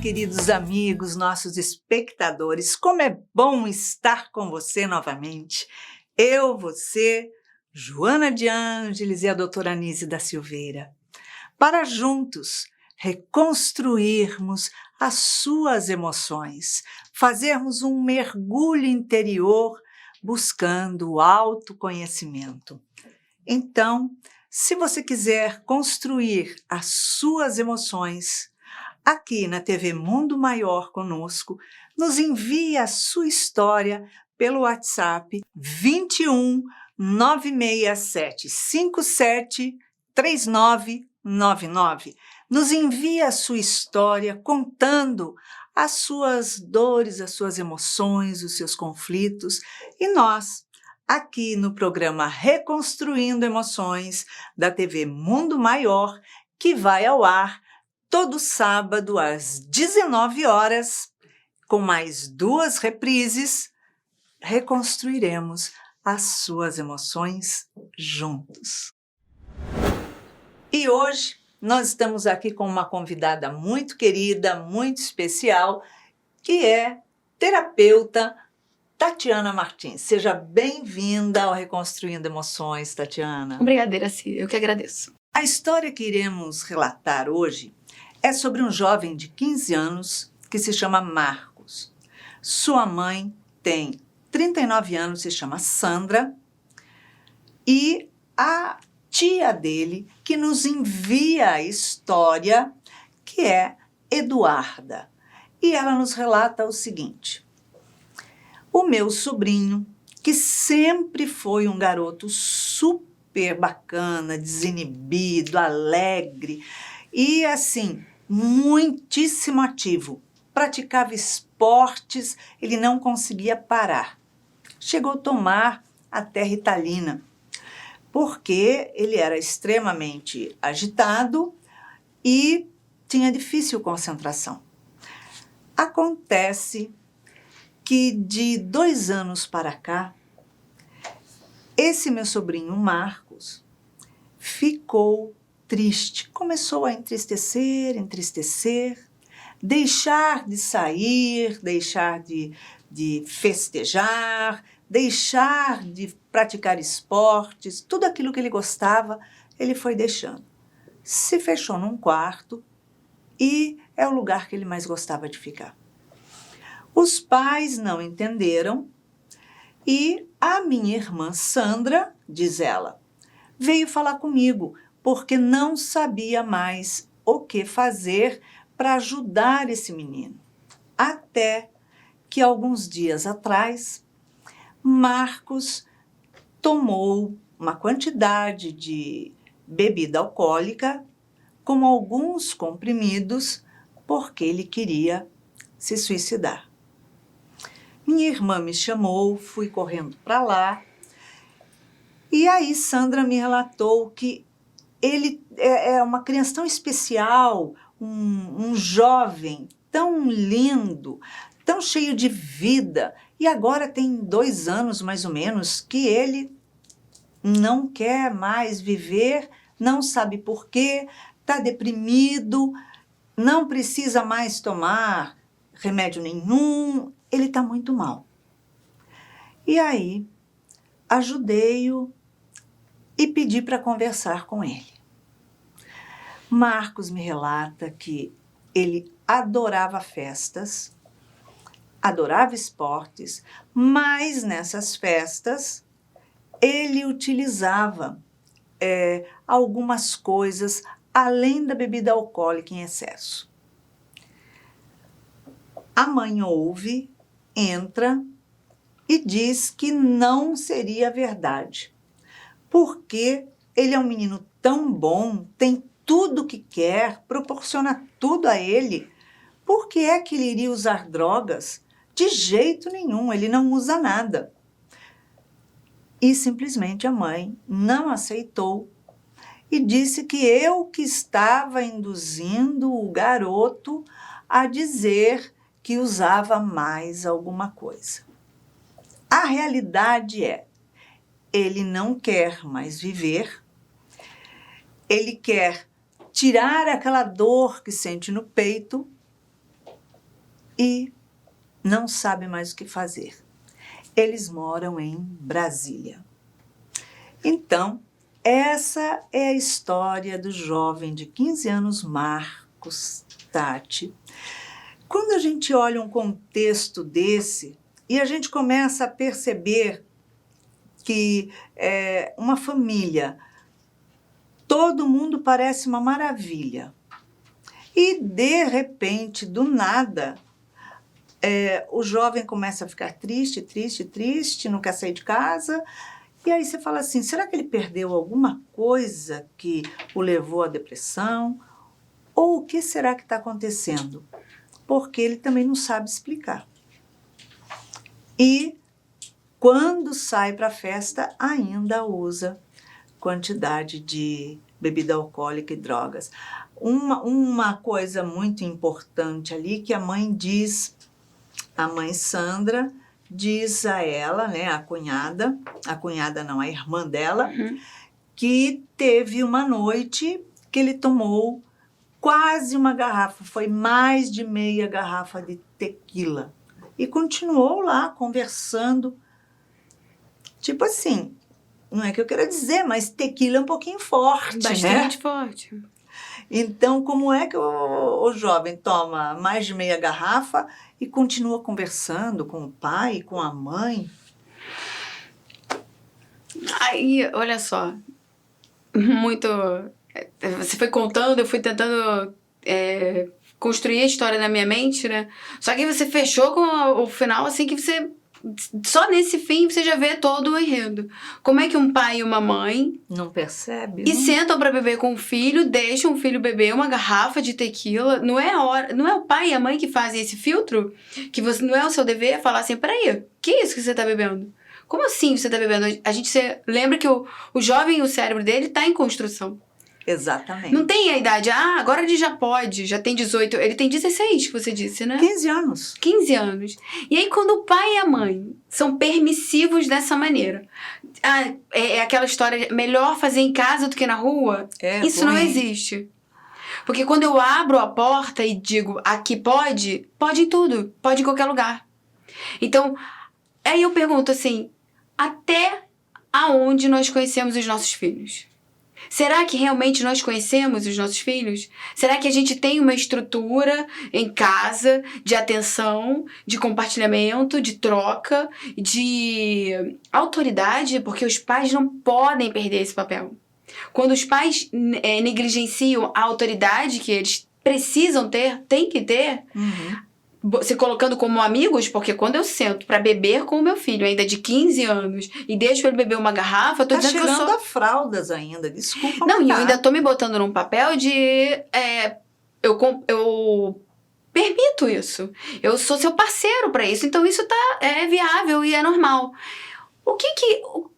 queridos amigos, nossos espectadores, como é bom estar com você novamente. Eu, você, Joana de Ângeles e a doutora Anísia da Silveira, para juntos reconstruirmos as suas emoções, fazermos um mergulho interior buscando o autoconhecimento. Então, se você quiser construir as suas emoções, aqui na TV Mundo Maior conosco, nos envie a sua história pelo WhatsApp 21 967 57 3999. Nos envie a sua história contando as suas dores, as suas emoções, os seus conflitos, e nós, aqui no programa Reconstruindo Emoções da TV Mundo Maior, que vai ao ar todo sábado às 19 horas, com mais 2 reprises, reconstruiremos as suas emoções juntos. E hoje nós estamos aqui com uma convidada muito querida, muito especial, que é terapeuta Tatiana Martins. Seja bem-vinda ao Reconstruindo Emoções, Tatiana. Obrigada, Iraci. Eu que agradeço. A história que iremos relatar hoje é sobre um jovem de 15 anos que se chama Marcos. Sua mãe tem 39 anos, se chama Sandra, e a tia dele que nos envia a história, que é Eduarda. E ela nos relata o seguinte: o meu sobrinho, que sempre foi um garoto super bacana, desinibido, alegre e assim, muitíssimo ativo. Praticava esportes, ele não conseguia parar. Chegou a tomar até Ritalina, porque ele era extremamente agitado e tinha difícil concentração. Acontece que de 2 anos para cá, esse meu sobrinho Marcos ficou triste, começou a entristecer, deixar de sair, deixar de festejar, deixar de praticar esportes, tudo aquilo que ele gostava, ele foi deixando. Se fechou num quarto e é o lugar que ele mais gostava de ficar. Os pais não entenderam e a minha irmã Sandra, diz ela, veio falar comigo porque não sabia mais o que fazer para ajudar esse menino. Até que alguns dias atrás, Marcos tomou uma quantidade de bebida alcoólica com alguns comprimidos porque ele queria se suicidar. Minha irmã me chamou, fui correndo para lá, e aí Sandra me relatou que ele é uma criança tão especial, um jovem tão lindo, tão cheio de vida, e agora tem 2 anos mais ou menos que ele não quer mais viver, não sabe por quê, está deprimido, não precisa mais tomar remédio nenhum, ele está muito mal. E aí, ajudei-o e pedi para conversar com ele. Marcos me relata que ele adorava festas, adorava esportes, mas nessas festas ele utilizava algumas coisas além da bebida alcoólica em excesso. A mãe ouve, entra e diz que não seria verdade, porque ele é um menino tão bom, tem tudo o que quer, proporciona tudo a ele. Por que é que ele iria usar drogas? De jeito nenhum, ele não usa nada. E simplesmente a mãe não aceitou e disse que eu que estava induzindo o garoto a dizer que usava mais alguma coisa. A realidade é, ele não quer mais viver, ele quer tirar aquela dor que sente no peito e não sabe mais o que fazer. Eles moram em Brasília. Então, essa é a história do jovem de 15 anos, Marcos Tati. Quando a gente olha um contexto desse e a gente começa a perceber que uma família, todo mundo parece uma maravilha. E, de repente, do nada, o jovem começa a ficar triste, não quer sair de casa. E aí você fala assim, será que ele perdeu alguma coisa que o levou à depressão? Ou o que será que está acontecendo? Porque ele também não sabe explicar. E quando sai para a festa, ainda usa quantidade de bebida alcoólica e drogas. Uma coisa muito importante ali que a mãe Sandra, diz a ela, né, a cunhada não, a irmã dela, que teve uma noite que ele tomou quase uma garrafa, foi mais de meia garrafa de tequila. E continuou lá conversando. Tipo assim, não é que eu quero dizer, mas tequila é um pouquinho forte, Bastante né? forte. Então, como é que o jovem toma mais de meia garrafa e continua conversando com o pai, com a mãe? Aí, olha só, muito... Você foi contando, eu fui tentando construir a história na minha mente, né? Só que você fechou com o final, assim, que você... Só nesse fim você já vê todo o enredo. Como é que um pai e uma mãe... Não percebe? E sentam pra beber com o filho, deixam o filho beber uma garrafa de tequila. Não é o pai e a mãe que fazem esse filtro? Que não é o seu dever falar assim, peraí, que é isso que você tá bebendo? Como assim você tá bebendo? A gente lembra que o jovem, o cérebro dele tá em construção. Exatamente. Não tem a idade, agora ele já pode, já tem 18, ele tem 16, que você disse, né? 15 anos. 15 anos. E aí, quando o pai e a mãe são permissivos dessa maneira, é aquela história, melhor fazer em casa do que na rua, isso não existe. Porque quando eu abro a porta e digo, aqui pode em tudo, pode em qualquer lugar. Então, aí eu pergunto assim, até aonde nós conhecemos os nossos filhos? Será que realmente nós conhecemos os nossos filhos? Será que a gente tem uma estrutura em casa de atenção, de compartilhamento, de troca, de autoridade? Porque os pais não podem perder esse papel. Quando os pais negligenciam a autoridade que eles precisam ter, têm que ter, se colocando como amigos, porque quando eu sento pra beber com o meu filho, ainda de 15 anos, e deixo ele beber uma garrafa, eu tô dizendo que eu sou... a fraldas ainda, desculpa. Não, e eu ainda tô me botando num papel de... Eu permito isso. Eu sou seu parceiro pra isso, então isso é viável e é normal.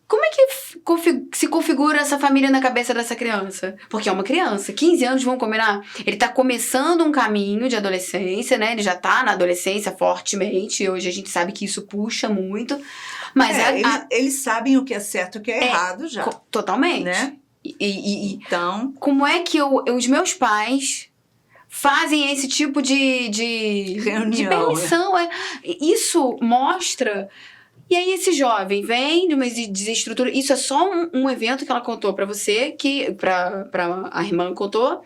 Como é que se configura essa família na cabeça dessa criança? Porque é uma criança, 15 anos, vamos combinar? Ele tá começando um caminho de adolescência, né? Ele já tá na adolescência fortemente, hoje a gente sabe que isso puxa muito. Mas eles sabem o que é certo e o que é errado já. Totalmente. Né? Então... Como é que os meus pais fazem esse tipo de reunião, de permissão? Isso mostra... E aí esse jovem vem de uma desestrutura... Isso é só um evento que ela contou pra você, pra a irmã contou,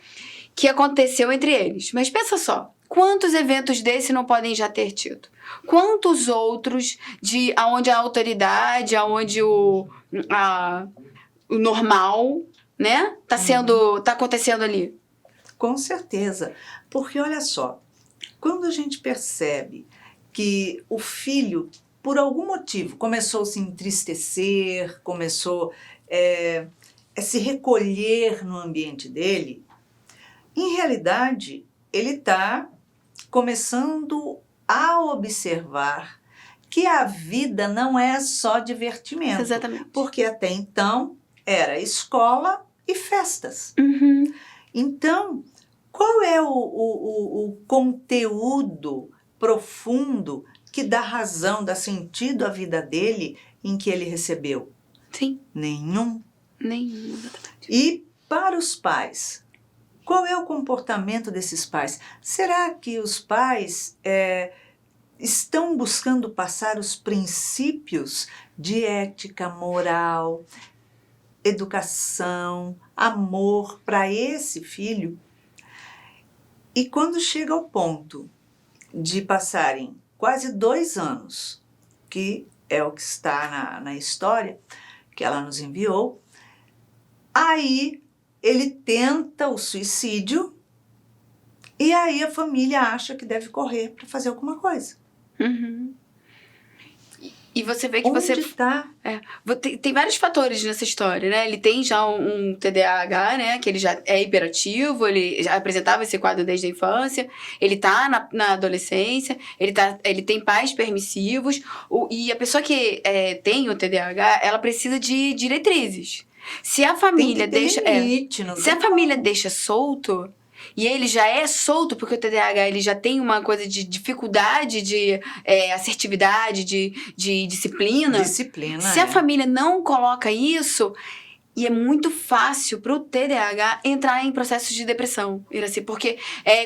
que aconteceu entre eles. Mas pensa só, quantos eventos desse não podem já ter tido? Quantos outros onde a autoridade, onde o normal, né, tá acontecendo ali? Com certeza. Porque olha só, quando a gente percebe que o filho, por algum motivo, começou a se entristecer, começou a se recolher no ambiente dele, em realidade, ele está começando a observar que a vida não é só divertimento. Exatamente. Porque até então era escola e festas. Então, qual é o conteúdo profundo que dá razão, dá sentido à vida dele em que ele recebeu? Sim. Nenhum. Nenhum, exatamente. E para os pais, Qual é o comportamento desses pais? Será que os pais estão buscando passar os princípios de ética, moral, educação, amor para esse filho? E quando chega ao ponto de passarem quase 2 anos, que é o que está na história que ela nos enviou, aí ele tenta o suicídio e aí a família acha que deve correr para fazer alguma coisa. Uhum. E você vê que Onde você... está? Tem vários fatores nessa história, né? Ele tem já um TDAH, né? Que ele já é hiperativo, ele já apresentava esse quadro desde a infância, ele tá na adolescência, ele tem pais permissivos, e a pessoa que tem o TDAH, ela precisa de diretrizes. Se a família deixa... limite, não se a tem família como. deixa solto... E ele já é solto, porque o TDAH ele já tem uma coisa de dificuldade de assertividade, de disciplina. Disciplina, Se a família não coloca isso, e é muito fácil pro TDAH entrar em processos de depressão, Iraci, porque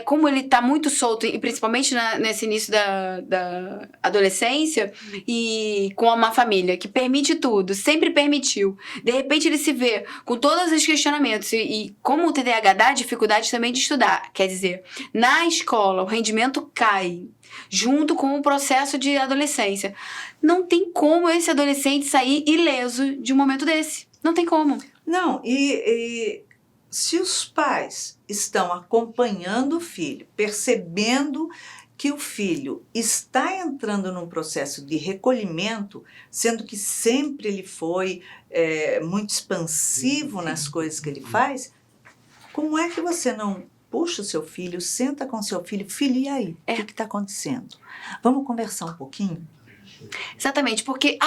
como ele tá muito solto, e principalmente nesse início da adolescência, e com uma família que permite tudo, sempre permitiu, de repente ele se vê com todos os questionamentos, e como o TDAH dá dificuldade também de estudar, quer dizer, na escola o rendimento cai, junto com o processo de adolescência. Não tem como esse adolescente sair ileso de um momento desse. Não tem como. Não, e se os pais estão acompanhando o filho, percebendo que o filho está entrando num processo de recolhimento, sendo que sempre ele foi muito expansivo nas coisas que ele faz, como é que você não puxa o seu filho, senta com o seu filho, filho, e aí? O que está acontecendo? Vamos conversar um pouquinho? Exatamente, porque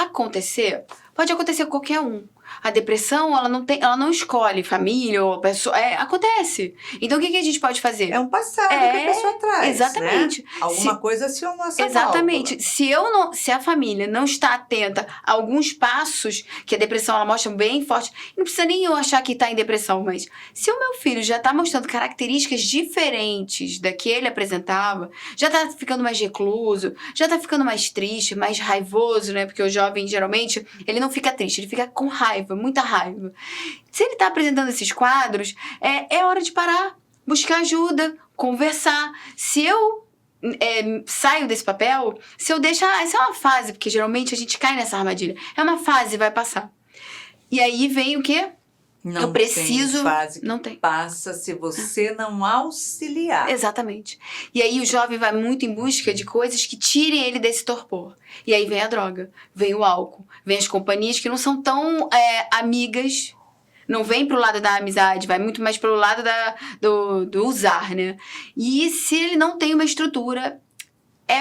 pode acontecer com qualquer um. A depressão, ela não escolhe família ou pessoa, acontece. Então, o que a gente pode fazer? É um passado que a pessoa traz, exatamente. Né? Alguma coisa acionou essa exatamente. Se a família não está atenta a alguns passos que a depressão ela mostra bem forte, não precisa nem eu achar que está em depressão, mas se o meu filho já está mostrando características diferentes da que ele apresentava, já está ficando mais recluso, já está ficando mais triste, mais raivoso, né? Porque o jovem, geralmente, ele não fica triste, ele fica com raiva, muita raiva. Se ele está apresentando esses quadros, é hora de parar, buscar ajuda, conversar. Se eu saio desse papel, se eu deixo, isso é uma fase, porque geralmente a gente cai nessa armadilha. É uma fase, vai passar. E aí vem o quê? Não eu preciso. Tem fase que não tem. Passa se você não auxiliar. Exatamente. E aí o jovem vai muito em busca de coisas que tirem ele desse torpor. E aí vem a droga, vem o álcool, vem as companhias que não são tão amigas. Não vem pro lado da amizade, vai muito mais pro lado do usar, né? E se ele não tem uma estrutura,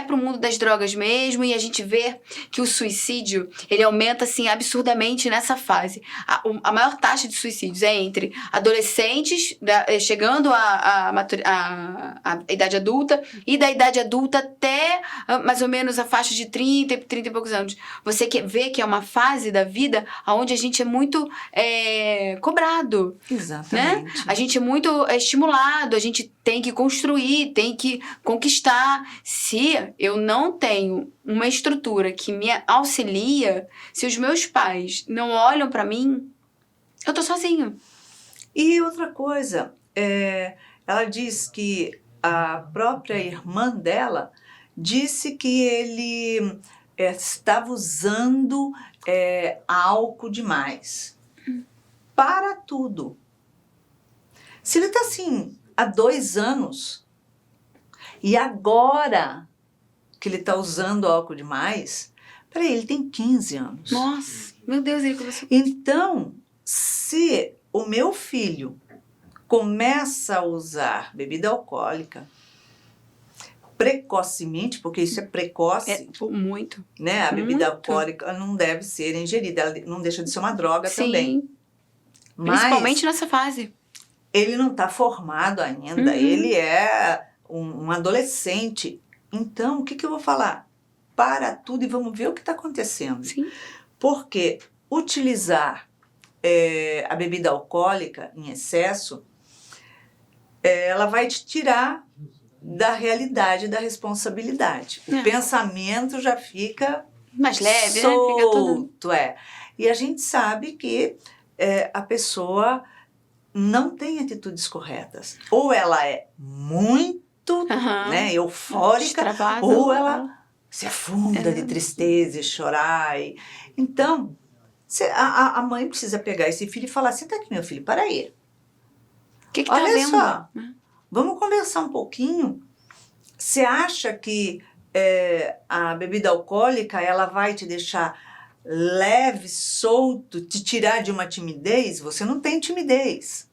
pro mundo das drogas mesmo, e a gente vê que o suicídio, ele aumenta, assim, absurdamente nessa fase. A maior taxa de suicídios é entre adolescentes, chegando à idade adulta, e da idade adulta até mais ou menos a faixa de 30 e poucos anos. Você vê que é uma fase da vida onde a gente é muito cobrado. Exatamente. Né? A gente é muito estimulado, a gente tem que construir, tem que conquistar. Se eu não tenho uma estrutura que me auxilia, se os meus pais não olham para mim, eu tô sozinha. E outra coisa, ela diz que a própria irmã dela disse que ele estava usando álcool demais. Para tudo. Se ele está assim há 2 anos e agora que ele está usando álcool demais, peraí, ele tem 15 anos. Nossa, meu Deus, ele começou... Então, se o meu filho começa a usar bebida alcoólica precocemente, porque isso é precoce. Muito. Né? A bebida muito. alcoólica não deve ser ingerida, ela não deixa de ser uma droga também. Mas principalmente nessa fase. Ele não está formado ainda, ele é um adolescente. Então, o que eu vou falar? Para tudo e vamos ver o que está acontecendo. Sim. Porque utilizar a bebida alcoólica em excesso ela vai te tirar da realidade, da responsabilidade. O pensamento já fica mais leve, solto, né? Fica tudo... E a gente sabe que a pessoa não tem atitudes corretas. Ou ela é muito né, eufórica, ou ela se afunda de tristeza e chorar. Então, a mãe precisa pegar esse filho e falar, senta aqui, meu filho, para aí. O que Olha tá vendo? só, vamos conversar um pouquinho. Você acha que a bebida alcoólica ela vai te deixar leve, solto, te tirar de uma timidez? Você não tem timidez.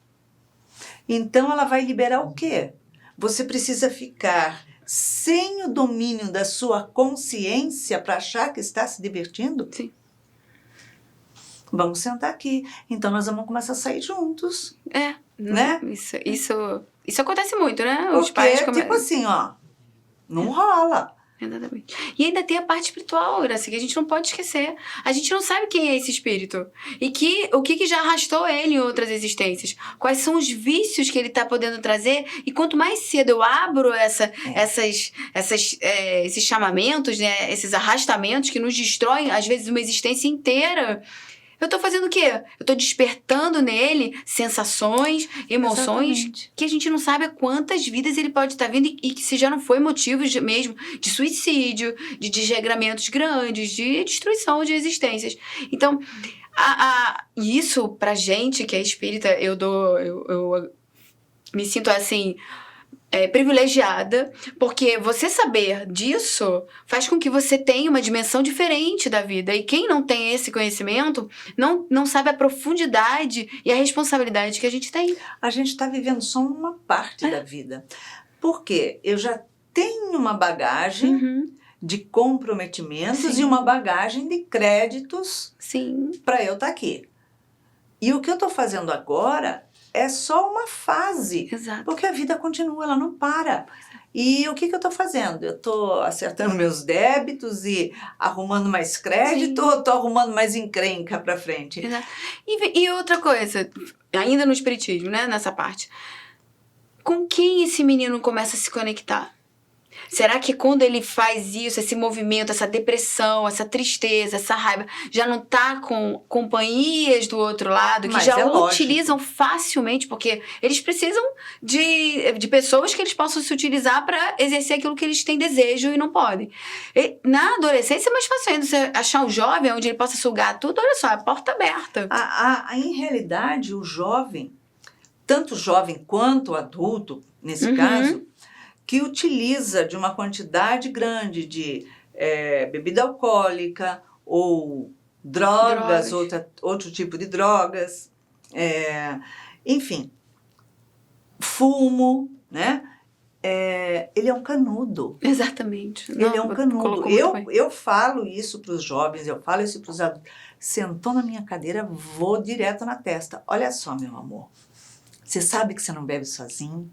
Então ela vai liberar o quê? Você precisa ficar sem o domínio da sua consciência para achar que está se divertindo? Sim. Vamos sentar aqui. Então nós vamos começar a sair juntos. Né? Isso acontece muito, né? Os porque, pais tipo assim, ó, não rola. Exatamente. E ainda tem a parte espiritual, Graça, que a gente não pode esquecer. A gente não sabe quem é esse espírito. E o que já arrastou ele em outras existências. Quais são os vícios que ele está podendo trazer. E quanto mais cedo eu abro esses chamamentos, né, esses arrastamentos que nos destroem, às vezes, uma existência inteira... Eu tô fazendo o quê? Eu tô despertando nele sensações, emoções, Exatamente. que a gente não sabe a quantas vidas ele pode estar vindo e que se já não foi motivo mesmo de suicídio, de desregramentos grandes, de destruição de existências. Então, isso pra gente que é espírita, eu me sinto assim... privilegiada, porque você saber disso faz com que você tenha uma dimensão diferente da vida. E quem não tem esse conhecimento não sabe a profundidade e a responsabilidade que a gente tem. A gente está vivendo só uma parte da vida. Porque eu já tenho uma bagagem de comprometimentos e uma bagagem de créditos para eu estar aqui. E o que eu estou fazendo agora é só uma fase. Exato. Porque a vida continua, ela não para. E o que eu estou fazendo? Eu estou acertando meus débitos e arrumando mais crédito ou estou arrumando mais encrenca para frente? Exato. E outra coisa, ainda no espiritismo, né, nessa parte. Com quem esse menino começa a se conectar? Será que quando ele faz isso, esse movimento, essa depressão, essa tristeza, essa raiva, já não tá com companhias do outro lado que já o utilizam facilmente, porque eles precisam de pessoas que eles possam se utilizar para exercer aquilo que eles têm desejo e não podem. Na adolescência é mais fácil ainda você achar um jovem onde ele possa sugar tudo, olha só, a porta aberta. Em realidade, o jovem, tanto jovem quanto adulto, nesse caso, que utiliza de uma quantidade grande de bebida alcoólica ou drogas. Outro tipo de drogas, enfim, fumo, né? Ele é um canudo. Exatamente. Ele é um canudo. Eu falo isso para os jovens, eu falo isso para os adultos. Sentou na minha cadeira, vou direto na testa. Olha só, meu amor, você sabe que você não bebe sozinho?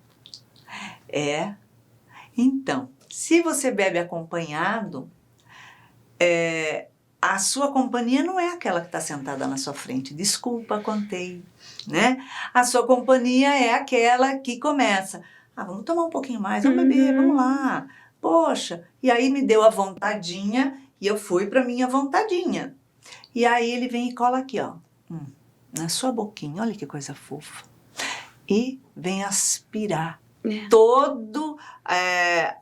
Então, se você bebe acompanhado, a sua companhia não é aquela que está sentada na sua frente. Desculpa, contei, né? A sua companhia é aquela que começa. Vamos tomar um pouquinho mais, vamos beber, vamos lá. Poxa, e aí me deu a vontadinha e eu fui para minha vontadinha. E aí ele vem e cola aqui, ó, na sua boquinha, olha que coisa fofa. E vem aspirar todo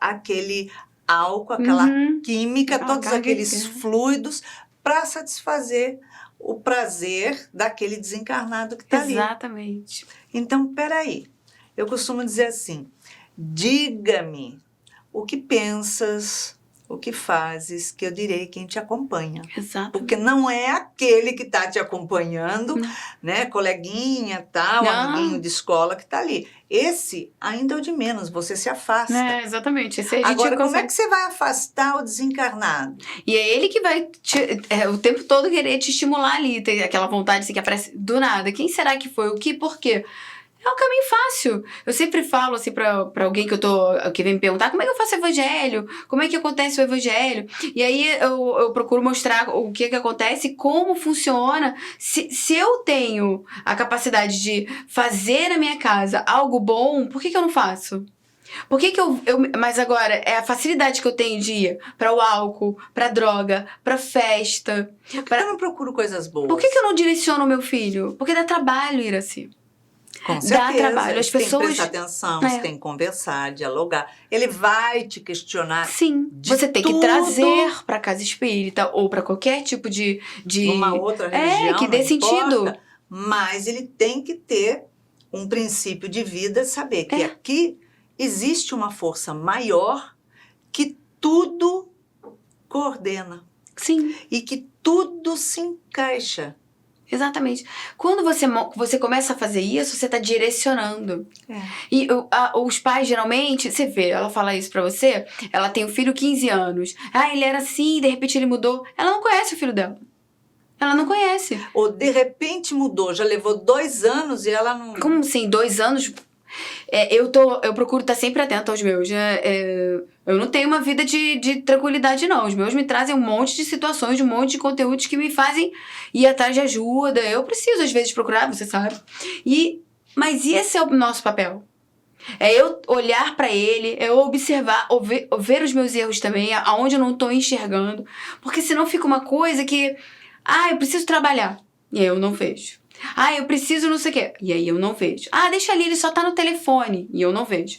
aquele álcool, aquela química, todos aqueles fluidos para satisfazer o prazer daquele desencarnado que está ali. Exatamente. Então, peraí, eu costumo dizer assim, diga-me o que pensas, o que fazes, que eu direi quem te acompanha. Exato. Porque não é aquele que está te acompanhando, né, coleguinha, tal, amiguinho de escola que está ali. Esse ainda é o de menos, você se afasta. Exatamente. Agora, como é que você vai afastar o desencarnado? E é ele que vai o tempo todo querer te estimular ali, ter aquela vontade assim, que aparece do nada. Quem será que foi? O que? Por quê? É um caminho fácil. Eu sempre falo assim pra alguém que vem me perguntar como é que eu faço evangelho, como é que acontece o evangelho. E aí eu procuro mostrar o que acontece, como funciona. Se eu tenho a capacidade de fazer na minha casa algo bom, por que eu não faço? Por que mas agora, é a facilidade que eu tenho de ir para o álcool, pra droga, pra festa. Por que eu não procuro coisas boas? Por que eu não direciono o meu filho? Porque dá trabalho ir assim. Com certeza. Dá trabalho. As pessoas... tem que prestar atenção, você tem que conversar, dialogar. Ele vai te questionar. Sim. Você tem que trazer para casa espírita ou para qualquer tipo de uma outra religião. Que dê sentido. Mas ele tem que ter um princípio de vida, saber que aqui existe uma força maior que tudo coordena. Sim. E que tudo se encaixa. Exatamente. Quando você começa a fazer isso, você está direcionando. E os pais, geralmente, você vê, ela fala isso pra você, ela tem um filho 15 anos. Ele era assim, de repente ele mudou. Ela não conhece o filho dela. Ela não conhece. Ou de repente mudou, já levou 2 anos e ela não... Como assim, 2 anos? Eu procuro estar sempre atenta aos meus. Eu não tenho uma vida de tranquilidade, não. Os meus me trazem um monte de situações, um monte de conteúdos que me fazem ir atrás de ajuda. Eu preciso, às vezes, procurar, você sabe. Mas esse é o nosso papel. É eu olhar pra ele, é eu observar, ver os meus erros também, aonde eu não tô enxergando. Porque senão fica uma coisa que... eu preciso trabalhar. E aí eu não vejo. Eu preciso não sei o quê. E aí eu não vejo. Deixa ali, ele só tá no telefone. E eu não vejo.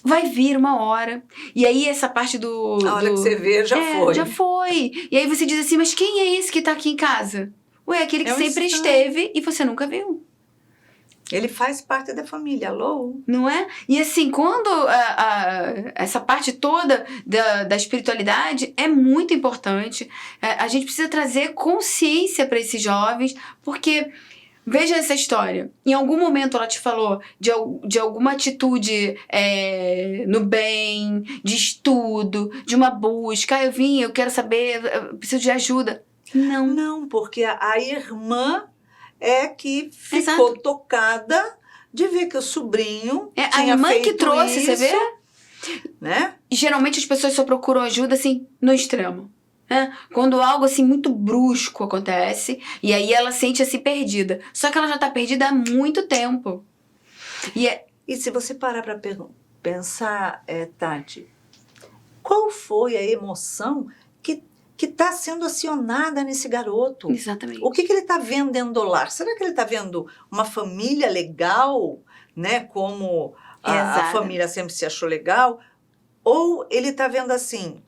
Vai vir uma hora. E aí essa parte A hora que você vê, já foi. Já foi. E aí você diz assim, mas quem é esse que tá aqui em casa? Aquele que sempre esteve e você nunca viu. Ele faz parte da família, alô? Não é? E assim, quando essa parte toda da espiritualidade é muito importante, a gente precisa trazer consciência para esses jovens, porque veja essa história. Em algum momento ela te falou de alguma atitude no bem, de estudo, de uma busca. Eu quero saber, eu preciso de ajuda. Não. Não, porque a irmã é que ficou tocada de ver que o sobrinho tinha a irmã feito que trouxe, isso, você vê? Né? E geralmente as pessoas só procuram ajuda, assim, no extremo. Quando algo, assim, muito brusco acontece, e aí ela sente-se perdida. Só que ela já tá perdida há muito tempo. E se você parar pra pensar, Tati, qual foi a emoção que está sendo acionada nesse garoto? Exatamente. O que ele está vendo dentro do lar? Será que ele está vendo uma família legal, né? Como a família sempre se achou legal? Ou ele está vendo assim,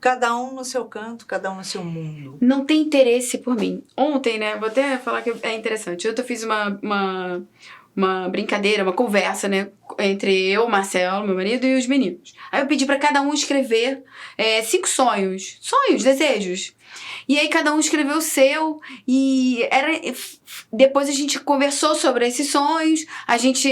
cada um no seu canto, cada um no seu mundo? Não tem interesse por mim. Ontem, né? Vou até falar que é interessante. Eu fiz uma brincadeira, uma conversa, né? Entre eu, Marcelo, meu marido, e os meninos. Aí eu pedi pra cada um escrever 5 sonhos, desejos. E aí cada um escreveu o seu e depois a gente conversou sobre esses sonhos, a gente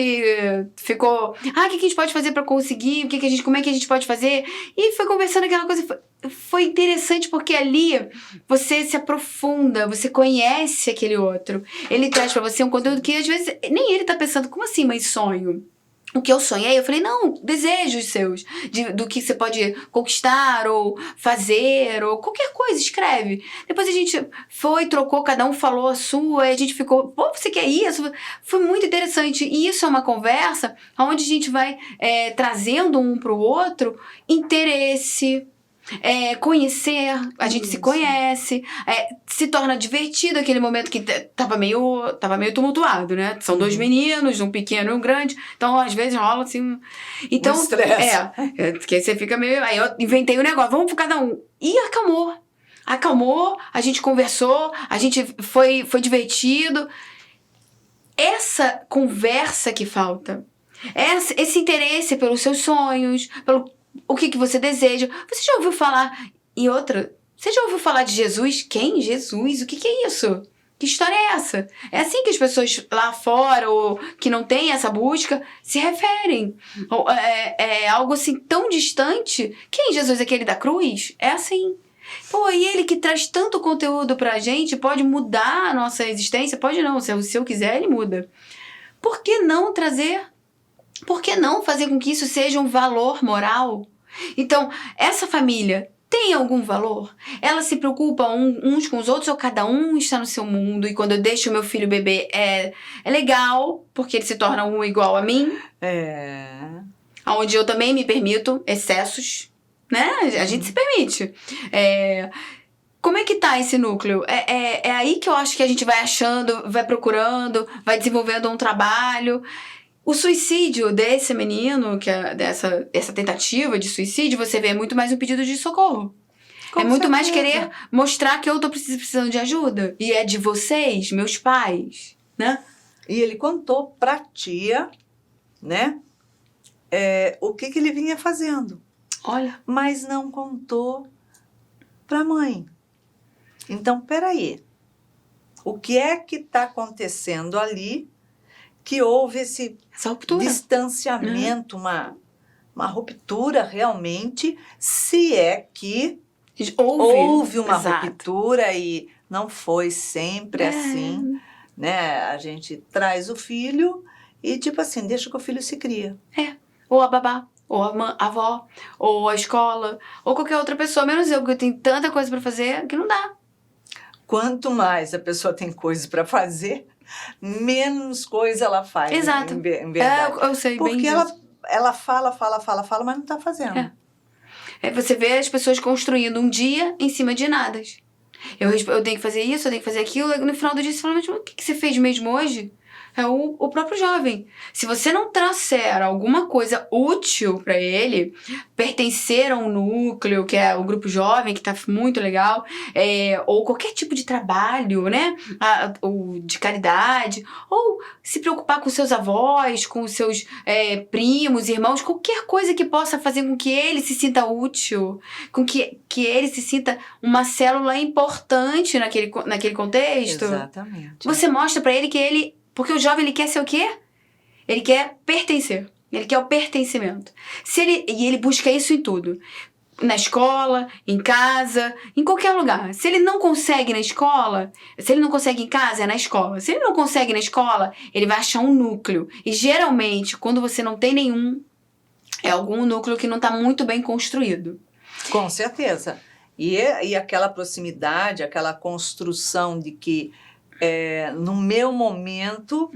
ficou, o que a gente pode fazer pra conseguir, como é que a gente pode fazer? E foi conversando aquela coisa, foi interessante porque ali você se aprofunda, você conhece aquele outro. Ele traz pra você um conteúdo que às vezes nem ele tá pensando, como assim, mãe, sonho? O que eu sonhei, eu falei, não, desejos seus, do que você pode conquistar, ou fazer, ou qualquer coisa, escreve. Depois a gente trocou, cada um falou a sua, e a gente ficou, você quer isso? Foi muito interessante. E isso é uma conversa onde a gente vai trazendo um pro outro interesse, conhecer, a gente se conhece, se torna divertido aquele momento que tava meio tumultuado, né? São 2 meninos, um pequeno e um grande, então às vezes rola assim... Então, um estresse. Que aí você fica meio... Aí eu inventei um negócio, vamos por cada um. E acalmou, a gente conversou, a gente foi divertido. Essa conversa que falta, esse interesse pelos seus sonhos, pelo o que você deseja. Você já ouviu falar... E outra, você já ouviu falar de Jesus? Quem? Jesus? O que é isso? Que história é essa? É assim que as pessoas lá fora, ou que não têm essa busca, se referem. É algo assim tão distante. Quem? Jesus, aquele da cruz? É assim. E ele que traz tanto conteúdo pra gente, pode mudar a nossa existência? Pode não, se eu quiser, ele muda. Por que não trazer? Por que não fazer com que isso seja um valor moral? Então, essa família tem algum valor? Ela se preocupa uns com os outros ou cada um está no seu mundo? E quando eu deixo o meu filho beber é legal, porque ele se torna um igual a mim? Onde eu também me permito excessos, né? A gente se permite. Como é que tá esse núcleo? É aí que eu acho que a gente vai achando, vai procurando, vai desenvolvendo um trabalho. O suicídio desse menino, essa tentativa de suicídio, você vê muito mais um pedido de socorro. Com muito certeza. mais querer mostrar que eu tô precisando de ajuda. E é de vocês, meus pais, né? E ele contou pra tia, né? O que ele vinha fazendo. Olha. Mas não contou pra mãe. Então, peraí. O que é que está acontecendo ali que houve essa ruptura. Distanciamento, uma ruptura realmente, se é que houve uma ruptura e não foi sempre assim, né? A gente traz o filho e tipo assim, deixa que o filho se cria. Ou a babá, ou a avó, ou a escola, ou qualquer outra pessoa, menos eu, porque eu tenho tanta coisa para fazer que não dá. Quanto mais a pessoa tem coisas para fazer, menos coisa ela faz. Exato. Em verdade. Eu sei porque bem disso. Ela fala, mas não está fazendo. Você vê as pessoas construindo um dia em cima de nada. Eu tenho que fazer isso, eu tenho que fazer aquilo. No final do dia você fala, mas o que você fez mesmo hoje? É o próprio jovem. Se você não trouxer alguma coisa útil para ele, pertencer a um núcleo, que é o grupo jovem, que tá muito legal, ou qualquer tipo de trabalho, né? Ou de caridade, ou se preocupar com seus avós, com seus primos, irmãos, qualquer coisa que possa fazer com que ele se sinta útil, com que ele se sinta uma célula importante naquele contexto. Exatamente. Você mostra para ele que ele... Porque o jovem, ele quer ser o quê? Ele quer pertencer. Ele quer o pertencimento. E ele busca isso em tudo. Na escola, em casa, em qualquer lugar. Se ele não consegue na escola, se ele não consegue em casa, é na escola. Se ele não consegue na escola, ele vai achar um núcleo. E geralmente, quando você não tem nenhum, é algum núcleo que não está muito bem construído. Com certeza. E aquela proximidade, aquela construção de que no meu momento,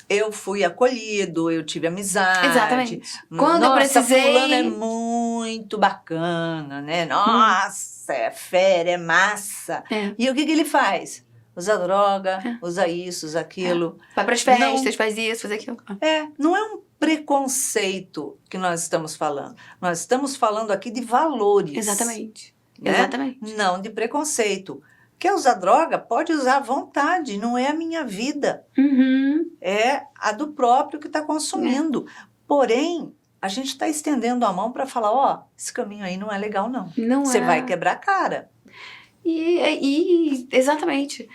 eu fui acolhido, eu tive amizade. Exatamente. Quando eu precisei... fulano é muito bacana, né? Nossa, é fera, é massa. E o que ele faz? Usa droga, usa isso, usa aquilo. Vai pras festas, faz isso, faz aquilo. Não é um preconceito que nós estamos falando. Nós estamos falando aqui de valores. Exatamente. Né? Exatamente. Não de preconceito. Quer usar droga? Pode usar à vontade, não é a minha vida. É a do próprio que está consumindo. Porém, a gente está estendendo a mão para falar, esse caminho aí não é legal, não. Você vai quebrar a cara. Exatamente.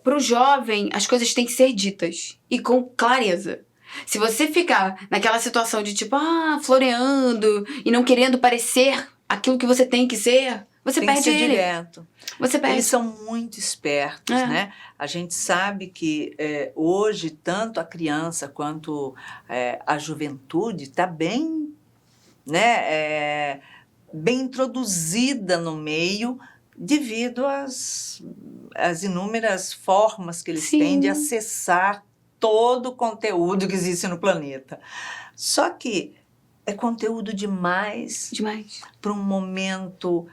Para o jovem, as coisas têm que ser ditas. E com clareza. Se você ficar naquela situação de tipo, floreando e não querendo parecer aquilo que você tem que ser... Você tem perde que ser ele. direto. Você perde. Eles são muito espertos, né? A gente sabe que hoje, tanto a criança quanto a juventude está bem, né? Bem introduzida no meio devido às inúmeras formas que eles têm de acessar todo o conteúdo que existe no planeta. Só que é conteúdo demais. Para um momento...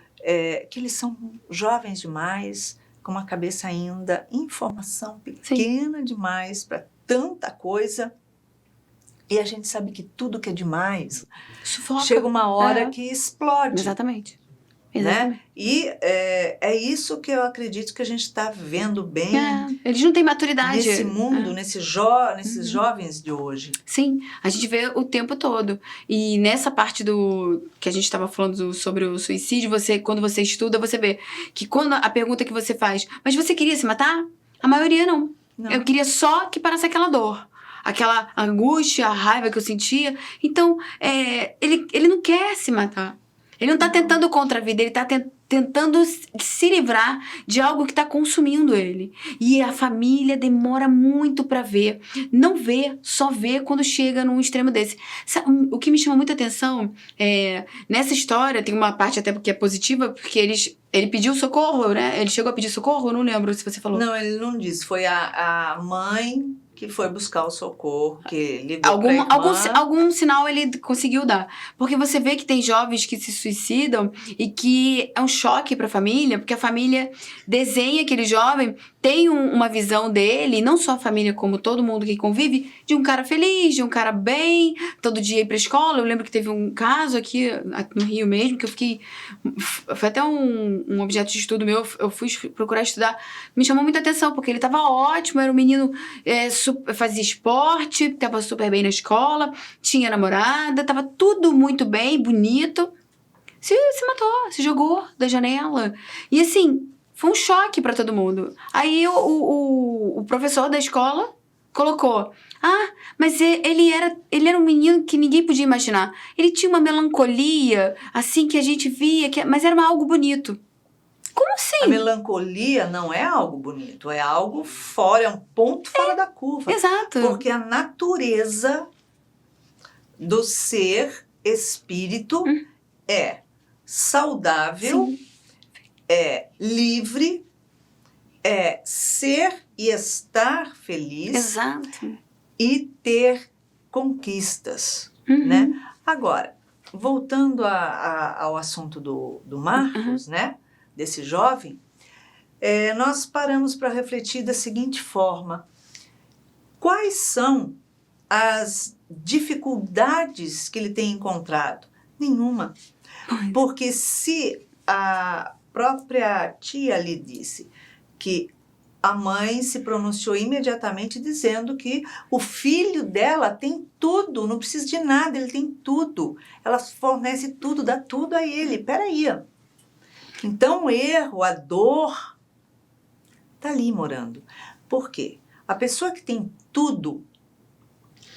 que eles são jovens demais, com uma cabeça ainda, informação pequena demais para tanta coisa. E a gente sabe que tudo que é demais, sufoca. Chega uma hora que explode. Exatamente. Né? E é isso que eu acredito que a gente está vendo bem. Eles não têm maturidade. Nesse mundo, nesses jovens de hoje. Sim, a gente vê o tempo todo. E nessa parte que a gente estava falando sobre o suicídio, quando você estuda, você vê que quando a pergunta que você faz, mas você queria se matar? A maioria não. Eu queria só que parasse aquela dor. Aquela angústia, a raiva que eu sentia. Então, ele não quer se matar. Ele não tá tentando contra a vida, ele tá tentando se livrar de algo que está consumindo ele. E a família demora muito para ver. Não vê, só vê quando chega num extremo desse. O que me chama muita atenção nessa história, tem uma parte até que é positiva, porque ele pediu socorro, né? Ele chegou a pedir socorro? Eu não lembro se você falou. Não, ele não disse. Foi a mãe que foi buscar o socorro, que ligou pra irmã. Algum sinal ele conseguiu dar. Porque você vê que tem jovens que se suicidam e que é um choque pra família, porque a família desenha aquele jovem, tem uma visão dele, não só a família, como todo mundo que convive, de um cara feliz, de um cara bem, todo dia ir pra escola. Eu lembro que teve um caso aqui no Rio mesmo, que eu fiquei... Foi até um objeto de estudo meu, eu fui procurar estudar. Me chamou muita atenção, porque ele tava ótimo, era um menino... fazia esporte, tava super bem na escola, tinha namorada, tava tudo muito bem, bonito. Se matou, se jogou da janela. E assim, foi um choque pra todo mundo. Aí o professor da escola colocou: mas ele era um menino que ninguém podia imaginar. Ele tinha uma melancolia, assim, que a gente via, mas era algo bonito. Como assim? A melancolia não é algo bonito, é algo fora, é um ponto fora da curva. Exato. Porque a natureza do ser espírito é saudável, Sim. é livre, é ser e estar feliz. Exato. E ter conquistas, né? Agora, voltando ao assunto do Marcos, né? Desse jovem, nós paramos para refletir da seguinte forma: quais são as dificuldades que ele tem encontrado? Nenhuma. Porque se a própria tia lhe disse que a mãe se pronunciou imediatamente dizendo que o filho dela tem tudo, não precisa de nada, ele tem tudo. Ela fornece tudo, dá tudo a ele. Peraí. Então o erro, a dor, está ali morando. Por quê? A pessoa que tem tudo,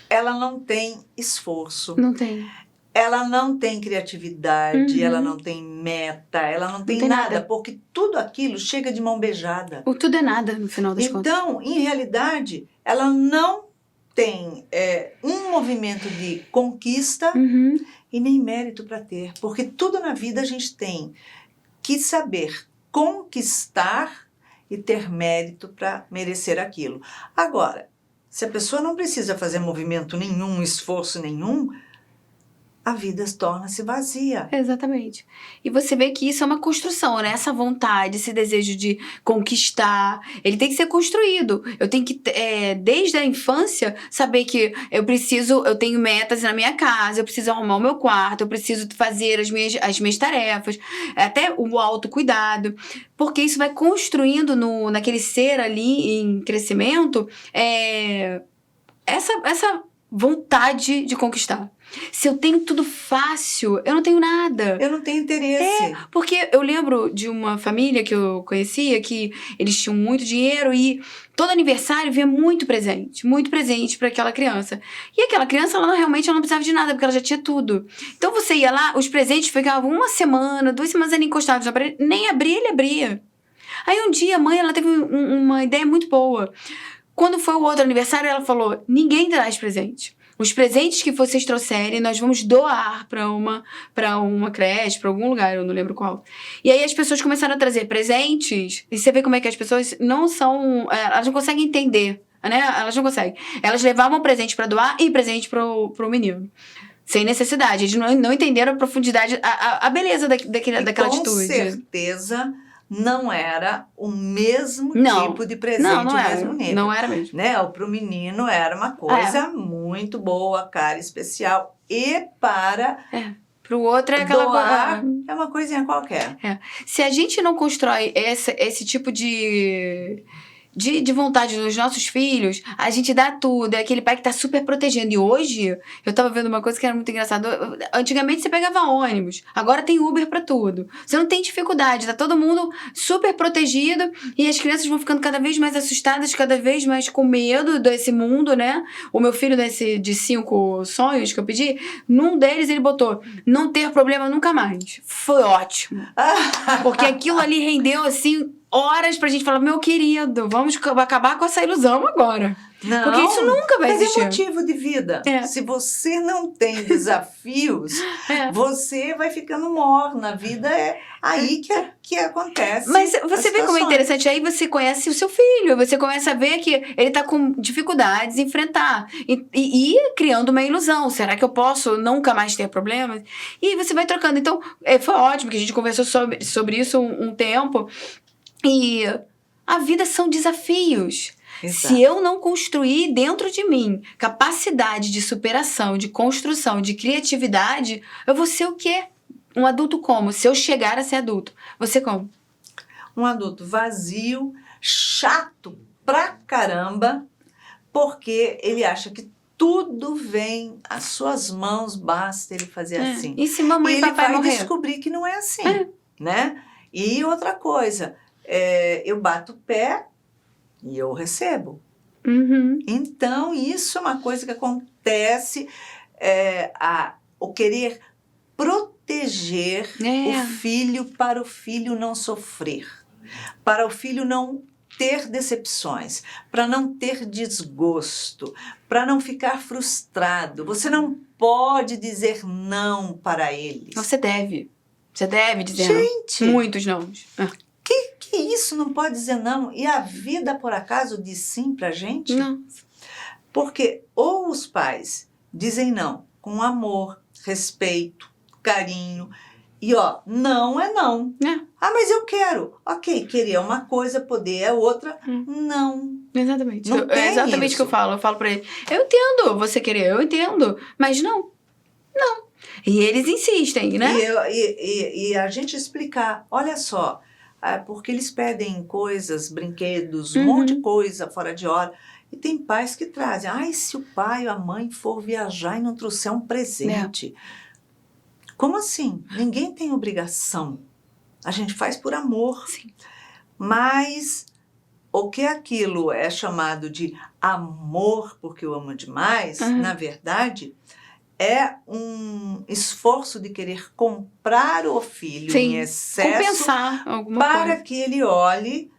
ela não tem esforço. Não tem. Ela não tem criatividade, ela não tem meta, ela não tem nada, porque tudo aquilo chega de mão beijada. O tudo é nada, no final das contas. Então, em realidade, ela não tem um movimento de conquista e nem mérito para ter. Porque tudo na vida a gente tem que saber conquistar e ter mérito para merecer aquilo. Agora, se a pessoa não precisa fazer movimento nenhum, esforço nenhum, a vida torna-se vazia. Exatamente. E você vê que isso é uma construção, né? Essa vontade, esse desejo de conquistar, ele tem que ser construído. Eu tenho que, desde a infância, saber que eu tenho metas na minha casa, eu preciso arrumar o meu quarto, eu preciso fazer as minhas tarefas, até o autocuidado, porque isso vai construindo naquele ser ali em crescimento, essa vontade de conquistar. Se eu tenho tudo fácil, eu não tenho nada. Eu não tenho interesse. Porque eu lembro de uma família que eu conhecia, que eles tinham muito dinheiro e todo aniversário vinha muito presente para aquela criança. E aquela criança, ela realmente não precisava de nada, porque ela já tinha tudo. Então você ia lá, os presentes ficavam 1 semana, 2 semanas ali encostados na parede, nem abria, ele abria. Aí um dia a mãe, ela teve uma ideia muito boa. Quando foi o outro aniversário, ela falou: ninguém traz presente. Os presentes que vocês trouxerem, nós vamos doar para uma creche, para algum lugar, eu não lembro qual. E aí as pessoas começaram a trazer presentes, e você vê como é que as pessoas elas não conseguem entender, né? Elas não conseguem. Elas levavam presente para doar e presente pro menino. Sem necessidade. Eles não entenderam a profundidade, a beleza daquela atitude. Com certeza não era o mesmo tipo de presente, não era, mesmo nível. Não era mesmo. Né? Para o menino era uma coisa muito boa, cara, especial. E para para o outro é aquela doar, é uma coisinha qualquer. Se a gente não constrói esse tipo de de vontade dos nossos filhos, a gente dá tudo. É aquele pai que tá super protegendo. E hoje, eu tava vendo uma coisa que era muito engraçada. Antigamente você pegava ônibus, agora tem Uber pra tudo. Você não tem dificuldade, tá todo mundo super protegido e as crianças vão ficando cada vez mais assustadas, cada vez mais com medo desse mundo, né? O meu filho de 5 sonhos que eu pedi, num deles ele botou, não ter problema nunca mais. Foi ótimo. Porque aquilo ali rendeu, assim, horas pra gente falar, meu querido, vamos acabar com essa ilusão agora. Não, porque isso nunca vai existir. Mas é motivo de vida. Se você não tem desafios, você vai ficando morna. A vida é aí que acontece. Mas você vê como é interessante. Aí você conhece o seu filho. Você começa a ver que ele tá com dificuldades em enfrentar. E criando uma ilusão. Será que eu posso nunca mais ter problemas? E você vai trocando. Então, foi ótimo que a gente conversou sobre isso um tempo. E a vida são desafios. Exato. Se eu não construir dentro de mim capacidade de superação, de construção, de criatividade, eu vou ser o quê? Um adulto como? Se eu chegar a ser adulto, você como? Um adulto vazio, chato pra caramba, porque ele acha que tudo vem às suas mãos, basta ele fazer assim. E se mamãe e papai morrer? Ele vai morrer? descobrir que não é assim, né? E outra coisa, eu bato o pé e eu recebo. Uhum. Então, isso é uma coisa que acontece, o querer proteger o filho para o filho não sofrer, para o filho não ter decepções, para não ter desgosto, para não ficar frustrado. Você não pode dizer não para eles. Você deve dizer Gente, não. Muitos não. Que isso? Não pode dizer não? E a vida, por acaso, diz sim pra gente? Não. Porque ou os pais dizem não com amor, respeito, carinho, e não é não. Mas eu quero. Ok, querer é uma coisa, poder é outra. Não. Exatamente. Não tem é exatamente o isso. que eu falo. Eu falo pra ele, eu entendo você querer, eu entendo, mas não. Não. E eles insistem, né? E a gente explicar, olha só, porque eles pedem coisas, brinquedos, um monte de coisa fora de hora. E tem pais que trazem. Se o pai ou a mãe for viajar e não trouxer um presente. Como assim? Ninguém tem obrigação. A gente faz por amor. Sim. Mas o que aquilo é chamado de amor, porque eu amo demais, na verdade, é um esforço de querer comprar o filho em excesso. Compensar alguma para coisa. que ele olhe,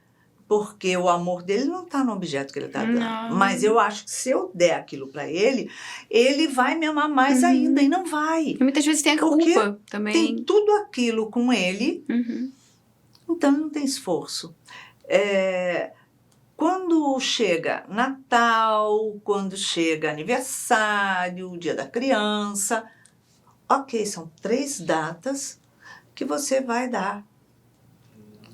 porque o amor dele não está no objeto que ele está dando. Não. Mas eu acho que se eu der aquilo para ele, ele vai me amar mais ainda, e não vai. E muitas vezes tem a culpa também. Tem tudo aquilo com ele, então não tem esforço. Quando chega Natal, quando chega aniversário, Dia da Criança, ok, são 3 datas que você vai dar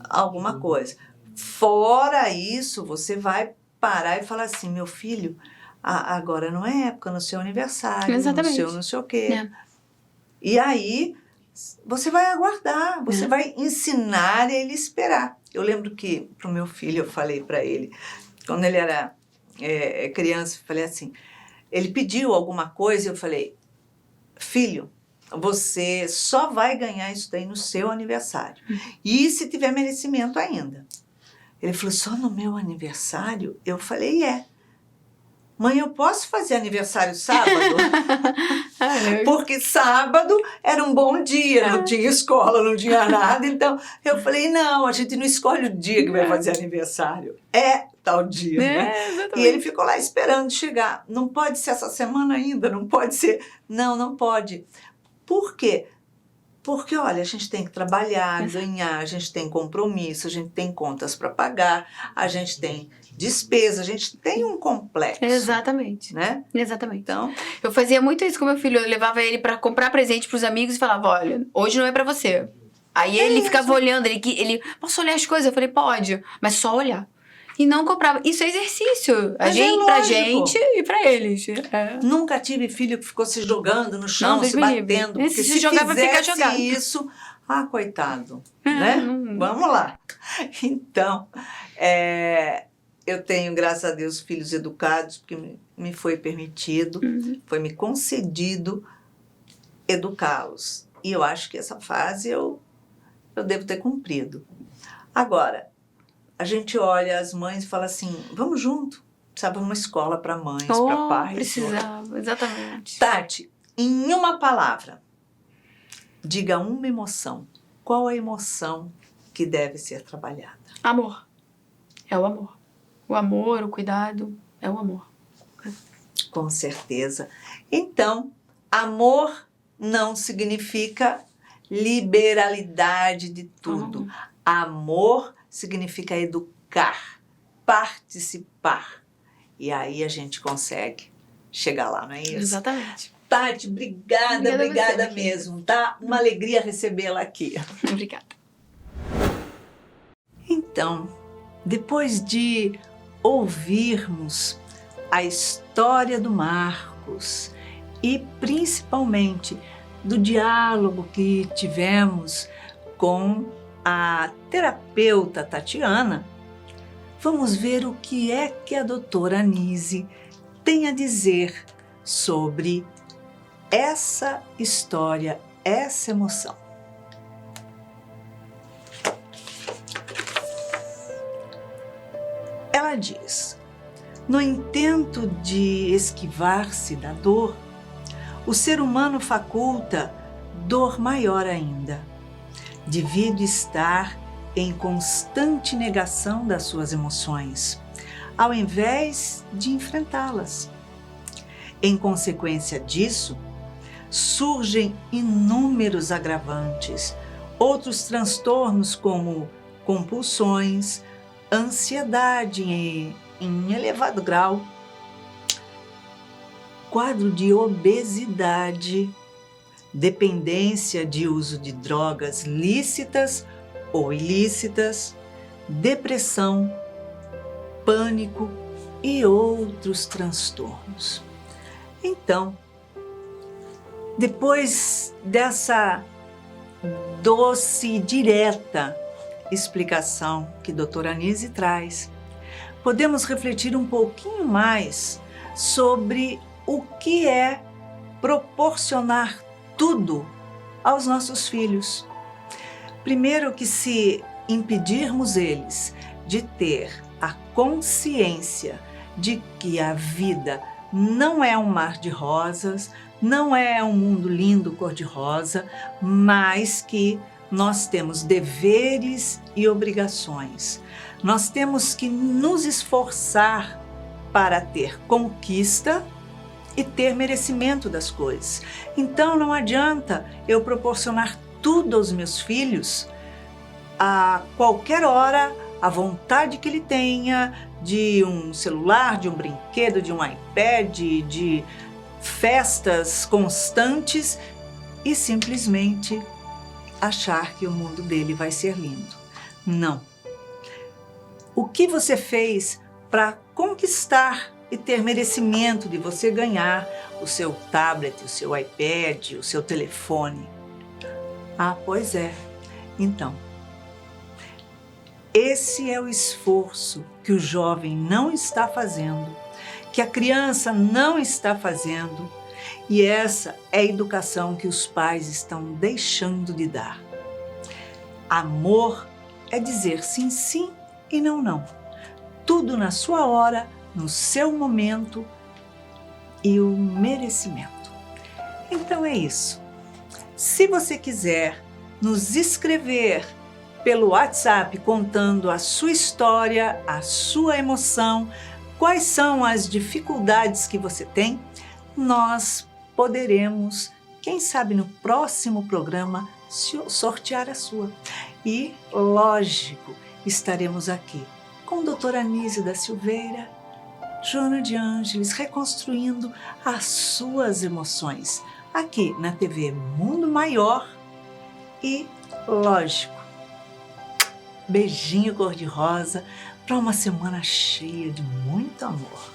alguma coisa. Fora isso, você vai parar e falar assim, meu filho, agora não é época, no seu aniversário, no seu não sei o quê. E aí, você vai aguardar, você vai ensinar ele a esperar. Eu lembro que, para o meu filho, eu falei para ele, quando ele era criança, eu falei assim, ele pediu alguma coisa, eu falei, filho, você só vai ganhar isso daí no seu aniversário. E se tiver merecimento ainda. Ele falou, só no meu aniversário? Eu falei, Mãe, eu posso fazer aniversário sábado? Porque sábado era um bom dia, não tinha escola, não tinha nada. Então, eu falei, não, a gente não escolhe o dia que vai fazer aniversário. É tal dia, né? Exatamente. E ele ficou lá esperando chegar. Não pode ser essa semana ainda, não pode ser. Não pode. Por quê? Porque, olha, a gente tem que trabalhar, ganhar, a gente tem compromisso, a gente tem contas para pagar, a gente tem despesa, a gente tem um complexo. Exatamente. Né? Exatamente. Então, eu fazia muito isso com meu filho. Eu levava ele para comprar presente pros amigos e falava, olha, hoje não é para você. Aí ele ficava olhando, ele, posso olhar as coisas? Eu falei, pode, mas só olhar. E não comprava. Isso é exercício. Pra gente e pra eles. Nunca tive filho que ficou se jogando no chão, se batendo. Porque se jogar, vai ficar fizesse jogado. isso, coitado. Né? Vamos lá. Então, eu tenho, graças a Deus, filhos educados, porque me foi permitido, foi me concedido educá-los. E eu acho que essa fase eu devo ter cumprido. Agora, a gente olha as mães e fala assim, vamos junto. Precisava de uma escola para mães, para pais. Precisava, exatamente. Tati, em uma palavra, diga uma emoção. Qual a emoção que deve ser trabalhada? Amor. É o amor. O amor, o cuidado, é o amor. Com certeza. Então, amor não significa liberalidade de tudo. Amor significa educar, participar. E aí a gente consegue chegar lá, não é isso? Exatamente. Tati, obrigada mesmo, tá? Uma alegria recebê-la aqui. Obrigada. Então, depois de ouvirmos a história do Marcos e principalmente do diálogo que tivemos com a terapeuta Tatiana, vamos ver o que é que a doutora Anise tem a dizer sobre essa história, essa emoção. Ela diz, no intento de esquivar-se da dor, o ser humano faculta dor maior ainda, devido estar em constante negação das suas emoções, ao invés de enfrentá-las. Em consequência disso, surgem inúmeros agravantes, outros transtornos como compulsões, ansiedade em elevado grau, quadro de obesidade, dependência de uso de drogas lícitas ou ilícitas, depressão, pânico e outros transtornos. Então, depois dessa doce e direta explicação que a doutora Anise traz, podemos refletir um pouquinho mais sobre o que é proporcionar tudo aos nossos filhos. Primeiro que se impedirmos eles de ter a consciência de que a vida não é um mar de rosas, não é um mundo lindo cor-de-rosa, mas que nós temos deveres e obrigações. Nós temos que nos esforçar para ter conquista e ter merecimento das coisas. Então não adianta eu proporcionar tudo aos meus filhos a qualquer hora, a vontade que ele tenha de um celular, de um brinquedo, de um iPad, de festas constantes e simplesmente achar que o mundo dele vai ser lindo. Não. O que você fez para conquistar e ter merecimento de você ganhar o seu tablet, o seu iPad, o seu telefone? Ah, pois é. Então, esse é o esforço que o jovem não está fazendo, que a criança não está fazendo, e essa é a educação que os pais estão deixando de dar. Amor é dizer sim, sim e não, não. Tudo na sua hora, no seu momento e o merecimento. Então é isso. Se você quiser nos escrever pelo WhatsApp contando a sua história, a sua emoção, quais são as dificuldades que você tem, nós poderemos, quem sabe no próximo programa, sortear a sua. E, lógico, estaremos aqui com a doutora Anise da Silveira, Joana de Ângeles, reconstruindo as suas emoções, aqui na TV Mundo Maior. E, lógico, beijinho cor-de-rosa para uma semana cheia de muito amor.